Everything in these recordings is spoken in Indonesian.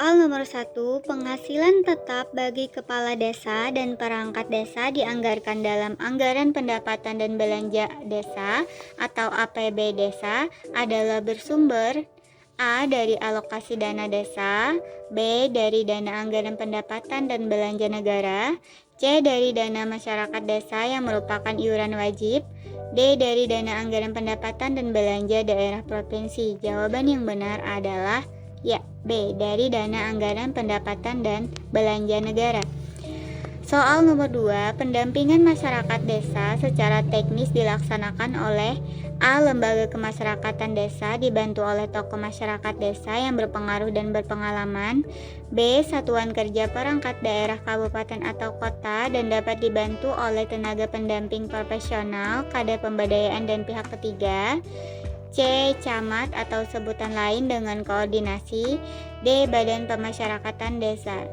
Soal nomor 1, penghasilan tetap bagi kepala desa dan perangkat desa dianggarkan dalam anggaran pendapatan dan belanja desa atau APB desa adalah bersumber A. Dari alokasi dana desa, B. Dari dana anggaran pendapatan dan belanja negara, C. Dari dana masyarakat desa yang merupakan iuran wajib, D. Dari dana anggaran pendapatan dan belanja daerah provinsi. Jawaban yang benar adalah ya, B. Dari dana anggaran pendapatan dan belanja negara. Soal nomor 2, pendampingan masyarakat desa secara teknis dilaksanakan oleh A. Lembaga kemasyarakatan desa dibantu oleh tokoh masyarakat desa yang berpengaruh dan berpengalaman, B. Satuan kerja perangkat daerah kabupaten atau kota dan dapat dibantu oleh tenaga pendamping profesional, kadar pemberdayaan dan pihak ketiga, C. Camat atau sebutan lain dengan koordinasi, D. Badan Pemasyarakatan Desa.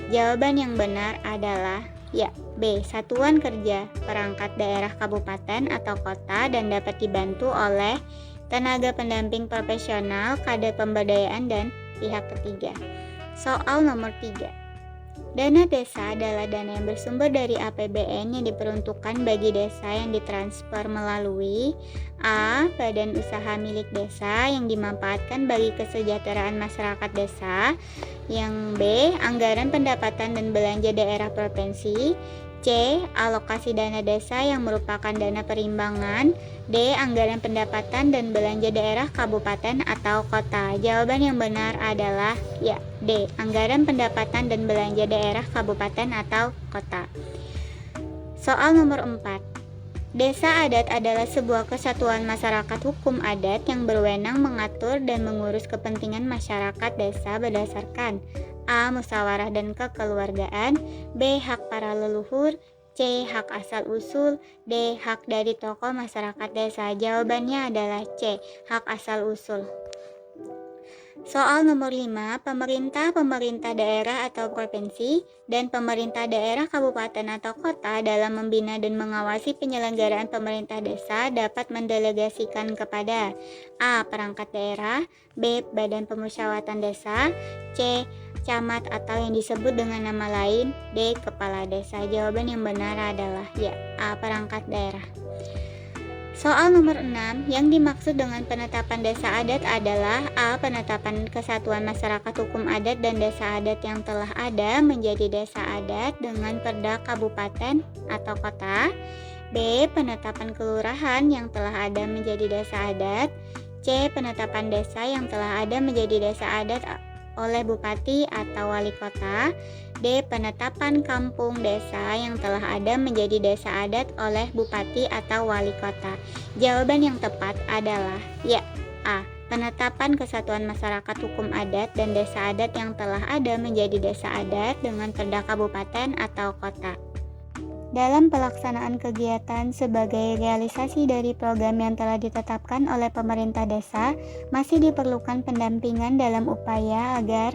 Jawaban yang benar adalah ya, B. Satuan kerja perangkat daerah kabupaten atau kota dan dapat dibantu oleh tenaga pendamping profesional, kadar pemberdayaan dan pihak ketiga. Soal nomor 3. Dana desa adalah dana yang bersumber dari APBN yang diperuntukkan bagi desa yang ditransfer melalui A. Badan usaha milik desa yang dimanfaatkan bagi kesejahteraan masyarakat desa, yang B. Anggaran pendapatan dan belanja daerah provinsi, C. Alokasi dana desa yang merupakan dana perimbangan, D. Anggaran pendapatan dan belanja daerah kabupaten atau kota. Jawaban yang benar adalah ya, D. Anggaran pendapatan dan belanja daerah kabupaten atau kota. Soal nomor 4. Desa adat adalah sebuah kesatuan masyarakat hukum adat yang berwenang mengatur dan mengurus kepentingan masyarakat desa berdasarkan A. Musyawarah dan kekeluargaan, B. Hak para leluhur, C. Hak asal-usul, D. Hak dari tokoh masyarakat desa. Jawabannya adalah C. Hak asal-usul. Soal nomor 5, pemerintah daerah atau provinsi dan pemerintah daerah kabupaten atau kota dalam membina dan mengawasi penyelenggaraan pemerintah desa dapat mendelegasikan kepada A. Perangkat daerah, B. Badan Pemusyawaratan Desa, C. Camat atau yang disebut dengan nama lain, D. Kepala desa. Jawaban yang benar adalah ya, A. Perangkat daerah. Soal nomor 6, yang dimaksud dengan penetapan desa adat adalah A. Penetapan kesatuan masyarakat hukum adat dan desa adat yang telah ada menjadi desa adat dengan perda kabupaten atau kota, B. Penetapan kelurahan yang telah ada menjadi desa adat, C. Penetapan desa yang telah ada menjadi desa adat oleh bupati atau wali kota, D. Penetapan kampung desa yang telah ada menjadi desa adat oleh bupati atau wali kota. Jawaban yang tepat adalah ya, A. Penetapan kesatuan masyarakat hukum adat dan desa adat yang telah ada menjadi desa adat dengan perda kabupaten atau kota. Dalam pelaksanaan kegiatan sebagai realisasi dari program yang telah ditetapkan oleh pemerintah desa, masih diperlukan pendampingan dalam upaya agar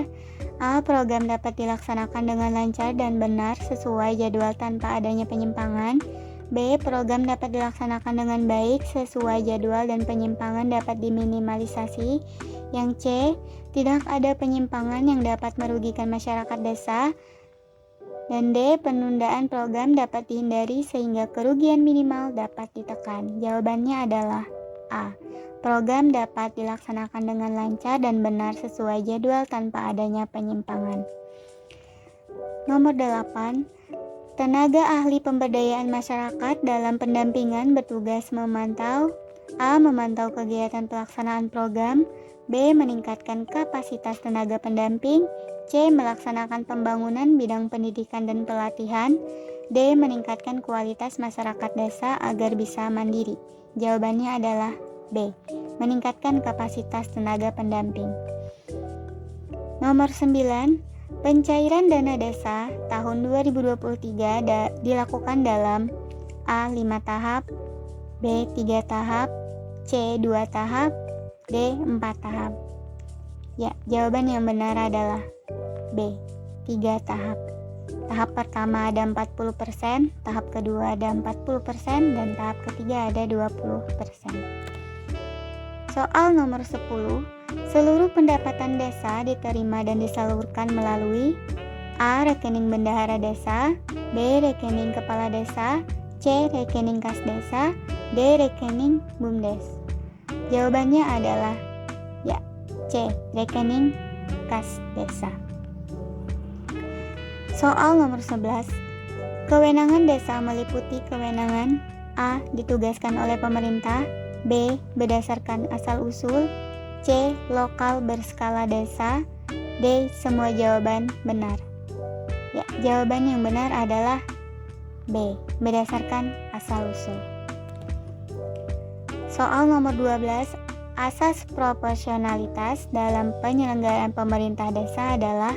A. Program dapat dilaksanakan dengan lancar dan benar sesuai jadwal tanpa adanya penyimpangan, B. Program dapat dilaksanakan dengan baik sesuai jadwal dan penyimpangan dapat diminimalisasi, yang C. Tidak ada penyimpangan yang dapat merugikan masyarakat desa, dan D. Penundaan program dapat dihindari sehingga kerugian minimal dapat ditekan. Jawabannya adalah A. Program dapat dilaksanakan dengan lancar dan benar sesuai jadwal tanpa adanya penyimpangan. Nomor 8. Tenaga ahli pemberdayaan masyarakat dalam pendampingan bertugas memantau A. Memantau kegiatan pelaksanaan program, B. Meningkatkan kapasitas tenaga pendamping, C. Melaksanakan pembangunan bidang pendidikan dan pelatihan, D. Meningkatkan kualitas masyarakat desa agar bisa mandiri. Jawabannya adalah B. Meningkatkan kapasitas tenaga pendamping. Nomor 9. Pencairan dana desa tahun 2023 dilakukan dalam A. 5 tahap, B. 3 tahap, C. 2 tahap, D. 4 tahap. Ya, jawaban yang benar adalah B. 3 tahap. Tahap pertama ada 40%, tahap kedua ada 40%, dan tahap ketiga ada 20%. Soal nomor 10. Seluruh pendapatan desa diterima dan disalurkan melalui A. Rekening bendahara desa, B. Rekening kepala desa, C. Rekening kas desa, D. Rekening BUMDes. Jawabannya adalah ya, C. Rekening kas desa. Soal nomor 11. Kewenangan desa meliputi kewenangan A. Ditugaskan oleh pemerintah, B. Berdasarkan asal-usul, C. Lokal berskala desa, D. Semua jawaban benar. Ya, jawaban yang benar adalah B. Berdasarkan asal-usul. Soal nomor 12. Asas proporsionalitas dalam penyelenggaraan pemerintah desa adalah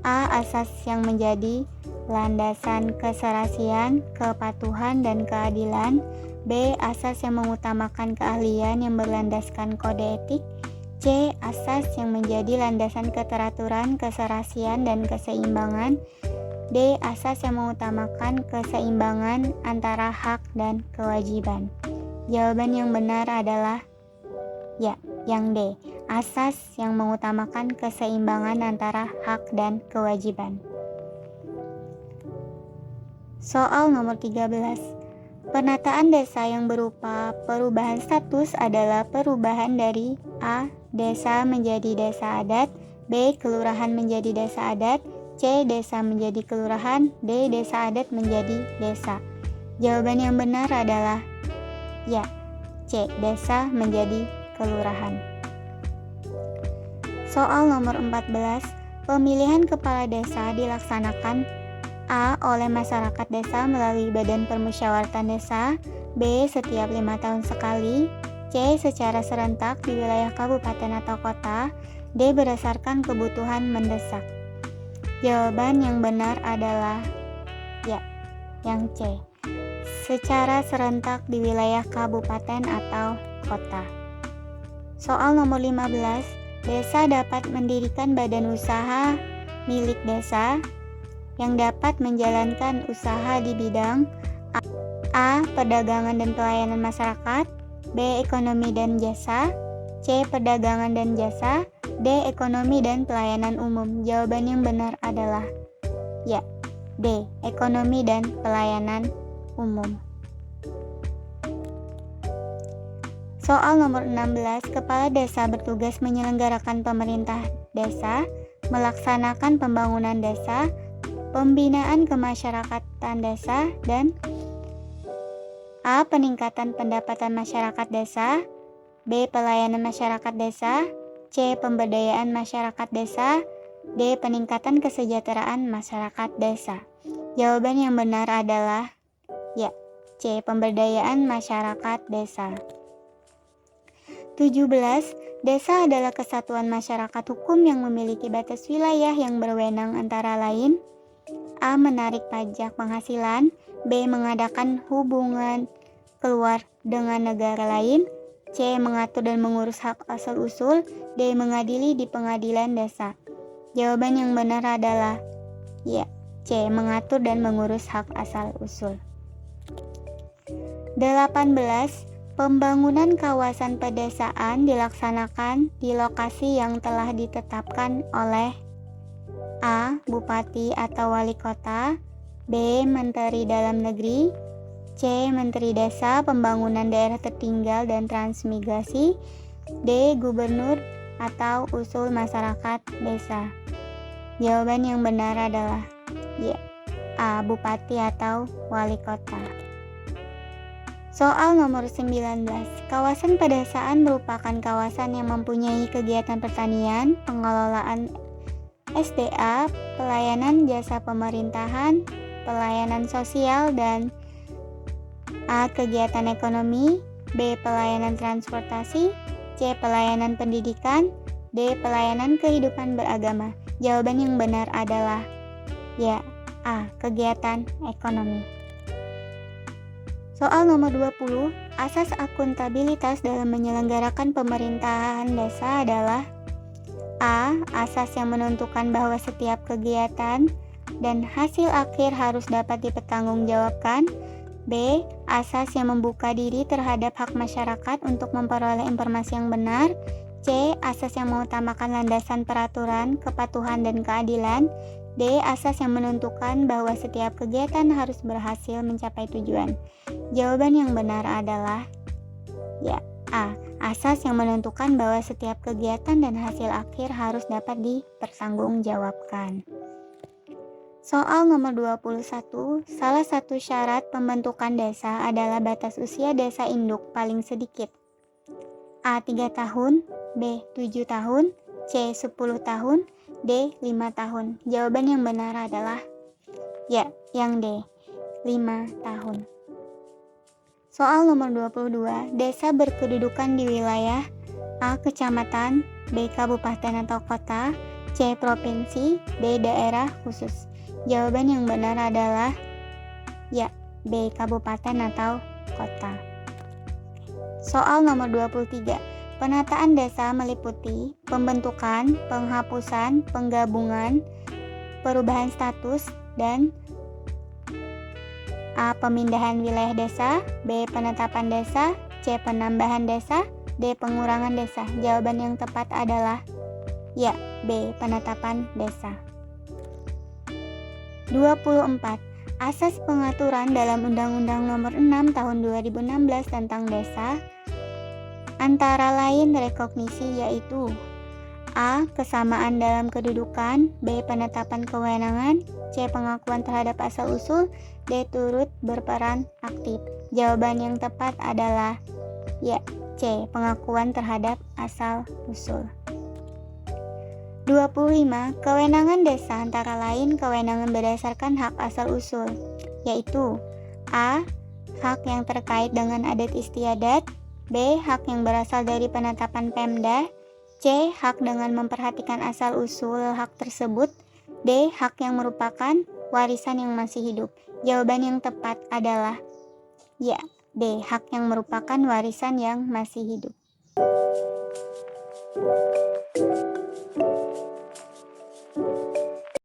A. Asas yang menjadi landasan keserasian, kepatuhan, dan keadilan, B. Asas yang mengutamakan keahlian yang berlandaskan kode etik, C. Asas yang menjadi landasan keteraturan, keserasian, dan keseimbangan, D. Asas yang mengutamakan keseimbangan antara hak dan kewajiban. Jawaban yang benar adalah ya, yang D. Asas yang mengutamakan keseimbangan antara hak dan kewajiban. Soal nomor 13. Penataan desa yang berupa perubahan status adalah perubahan dari A. Desa menjadi desa adat, B. Kelurahan menjadi desa adat, C. Desa menjadi kelurahan, D. Desa adat menjadi desa. Jawaban yang benar adalah ya, C. Desa menjadi kelurahan. Soal nomor 14. Pemilihan kepala desa dilaksanakan A. Oleh masyarakat desa melalui Badan Permusyawaratan Desa, B. Setiap 5 tahun sekali, C. Secara serentak di wilayah kabupaten atau kota, D. Berdasarkan kebutuhan mendesak. Jawaban yang benar adalah ya, yang C. Secara serentak di wilayah kabupaten atau kota. Soal nomor 15. Desa dapat mendirikan badan usaha milik desa yang dapat menjalankan usaha di bidang A. Perdagangan dan pelayanan masyarakat, B. Ekonomi dan jasa, C. Perdagangan dan jasa, D. Ekonomi dan pelayanan umum. Jawaban yang benar adalah ya, D. Ekonomi dan pelayanan umum. Soal nomor 16. Kepala desa bertugas menyelenggarakan pemerintah desa, melaksanakan pembangunan desa, pembinaan kemasyarakatan desa, dan A. Peningkatan pendapatan masyarakat desa, B. Pelayanan masyarakat desa, C. Pemberdayaan masyarakat desa, D. Peningkatan kesejahteraan masyarakat desa. Jawaban yang benar adalah ya, C. Pemberdayaan masyarakat desa. 17. Desa adalah kesatuan masyarakat hukum yang memiliki batas wilayah yang berwenang antara lain A. Menarik pajak penghasilan, B. Mengadakan hubungan keluar dengan negara lain, C. Mengatur dan mengurus hak asal-usul, D. Mengadili di pengadilan desa. Jawaban yang benar adalah ya, C. Mengatur dan mengurus hak asal-usul. 18. Pembangunan kawasan pedesaan dilaksanakan di lokasi yang telah ditetapkan oleh A. Bupati atau wali kota, B. Menteri Dalam Negeri, C. Menteri Desa, Pembangunan Daerah Tertinggal dan Transmigrasi, D. Gubernur atau usul masyarakat desa. Jawaban yang benar adalah ya, A. Bupati atau wali kota. Soal nomor 19. Kawasan pedesaan merupakan kawasan yang mempunyai kegiatan pertanian, pengelolaan SDA, pelayanan jasa pemerintahan, pelayanan sosial, dan A. Kegiatan ekonomi, B. Pelayanan transportasi, C. Pelayanan pendidikan, D. Pelayanan kehidupan beragama. Jawaban yang benar adalah ya, A. Kegiatan ekonomi. Soal nomor 20. Asas akuntabilitas dalam menyelenggarakan pemerintahan desa adalah A. Asas yang menentukan bahwa setiap kegiatan dan hasil akhir harus dapat dipertanggungjawabkan, B. Asas yang membuka diri terhadap hak masyarakat untuk memperoleh informasi yang benar, C. Asas yang mengutamakan landasan peraturan, kepatuhan, dan keadilan. D. Asas yang menentukan bahwa setiap kegiatan harus berhasil mencapai tujuan. Jawaban yang benar adalah ya, A. Asas yang menentukan bahwa setiap kegiatan dan hasil akhir harus dapat dipertanggungjawabkan. Soal nomor 21, salah satu syarat pembentukan desa adalah batas usia desa induk paling sedikit. A. 3 tahun, B. 7 tahun, C. 10 tahun, D. 5 tahun. Jawaban yang benar adalah ya, yang D. 5 tahun. Soal nomor 22, desa berkedudukan di wilayah A. Kecamatan, B. Kabupaten atau kota, C. Provinsi, D. Daerah khusus. Jawaban yang benar adalah ya, B. Kabupaten atau kota. Soal nomor 23, penataan desa meliputi pembentukan, penghapusan, penggabungan, perubahan status, dan A. Pemindahan wilayah desa, B. Penetapan desa, C. Penambahan desa, D. Pengurangan desa. Jawaban yang tepat adalah ya, B. Penetapan desa. 24. Asas pengaturan dalam Undang-Undang Nomor 6 Tahun 2016 tentang Desa antara lain rekognisi, yaitu A. Kesamaan dalam kedudukan, B. Penetapan kewenangan, C. Pengakuan terhadap asal-usul, D. Turut berperan aktif. Jawaban yang tepat adalah ya, C. Pengakuan terhadap asal-usul. 25. Kewenangan desa antara lain kewenangan berdasarkan hak asal-usul, yaitu A. Hak yang terkait dengan adat istiadat, B. Hak yang berasal dari penetapan Pemda, C. Hak dengan memperhatikan asal-usul hak tersebut, D. Hak yang merupakan warisan yang masih hidup. Jawaban yang tepat adalah ya, D. Hak yang merupakan warisan yang masih hidup.